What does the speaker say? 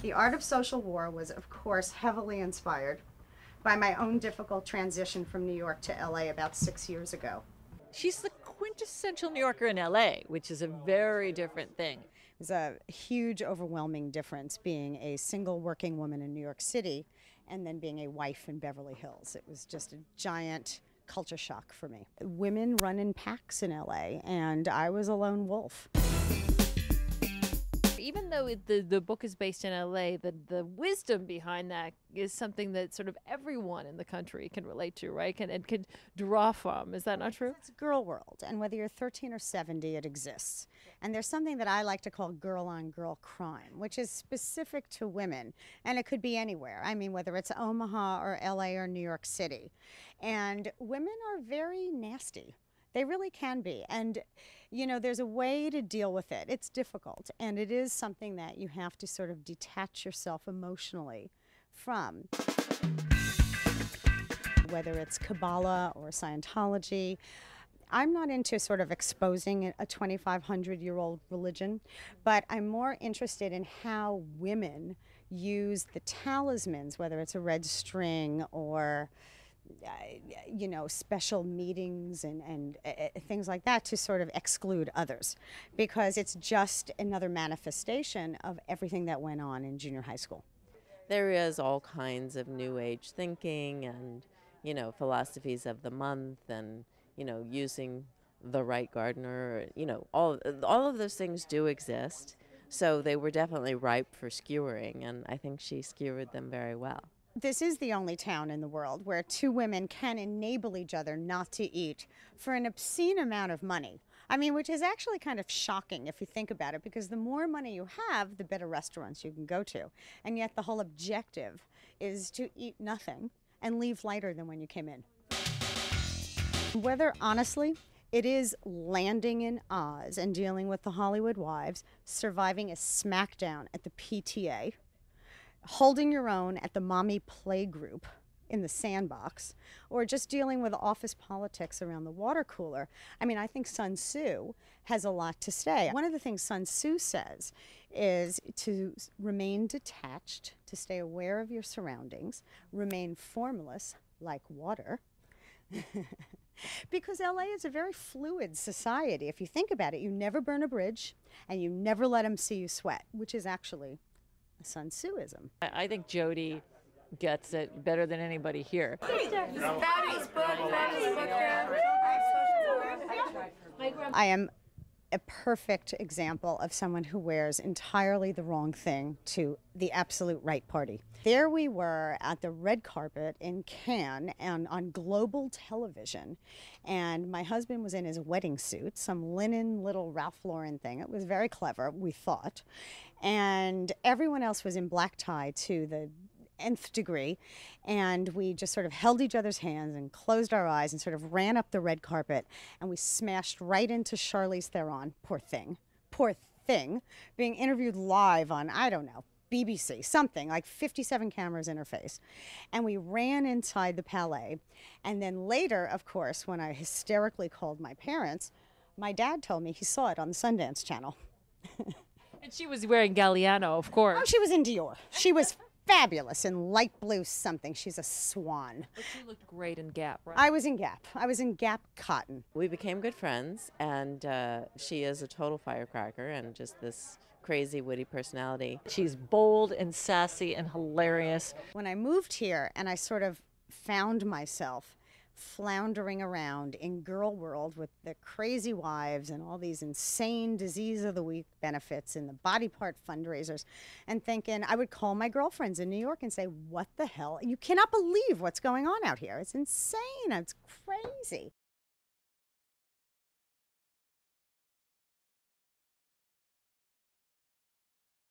The Art of Social War was, of course, heavily inspired by my own difficult transition from New York to LA about 6 years ago. She's the quintessential New Yorker in LA, which is a very different thing. It's a huge, overwhelming difference being a single working woman in New York City and then being a wife in Beverly Hills. It was just a giant culture shock for me. Women run in packs in LA, and I was a lone wolf. Even though the book is based in LA, the wisdom behind that is something that sort of everyone in the country can relate to, right? And can draw from. Is that not true? It's girl world, and whether you're 13 or 70, it exists. And there's something that I like to call girl-on-girl crime, which is specific to women, and it could be anywhere. I mean, whether it's Omaha or LA or New York City. And women are very nasty. They really can be. And, you know, there's a way to deal with it. It's difficult. And it is something that you have to sort of detach yourself emotionally from. Whether it's Kabbalah or Scientology, I'm not into sort of exposing a 2,500-year-old religion, but I'm more interested in how women use the talismans, whether it's a red string or you know, special meetings and things like that, to sort of exclude others, because it's just another manifestation of everything that went on in junior high school. There is all kinds of new age thinking and, you know, philosophies of the month and, you know, using the right gardener, you know, all of those things do exist. So they were definitely ripe for skewering, and I think she skewered them very well. This is the only town in the world where two women can enable each other not to eat for an obscene amount of money. I mean, which is actually kind of shocking if you think about it, because the more money you have, the better restaurants you can go to. And yet the whole objective is to eat nothing and leave lighter than when you came in. Whether, honestly, it is landing in Oz and dealing with the Hollywood wives, surviving a smackdown at the PTA, holding your own at the mommy play group in the sandbox, or just dealing with office politics around the water cooler. I mean, I think Sun Tzu has a lot to say. One of the things Sun Tzu says is to remain detached, to stay aware of your surroundings, remain formless like water. Because LA is a very fluid society. If you think about it, you never burn a bridge and you never let them see you sweat, which is actually Sun Tzuism. I think Jodi gets it better than anybody here. I am a perfect example of someone who wears entirely the wrong thing to the absolute right party. There we were at the red carpet in Cannes and on global television, and my husband was in his wedding suit, some linen little Ralph Lauren thing. It was very clever, we thought, and everyone else was in black tie to the nth degree, and we just sort of held each other's hands and closed our eyes and sort of ran up the red carpet, and we smashed right into Charlize Theron, poor thing, being interviewed live on, I don't know, BBC, something like 57 cameras in her face. And we ran inside the Palais, and then later, of course, when I hysterically called my parents, my dad told me he saw it on the Sundance Channel. And she was wearing Galliano, of course. Oh, she was in Dior. She was fabulous in light blue something. She's a swan. But she looked great in Gap, right? I was in Gap. I was in Gap cotton. We became good friends, and she is a total firecracker and just this crazy, witty personality. She's bold and sassy and hilarious. When I moved here and I sort of found myself floundering around in girl world with the crazy wives and all these insane disease of the week benefits and the body part fundraisers, and thinking, I would call my girlfriends in New York and say, what the hell? You cannot believe what's going on out here. It's insane. It's crazy.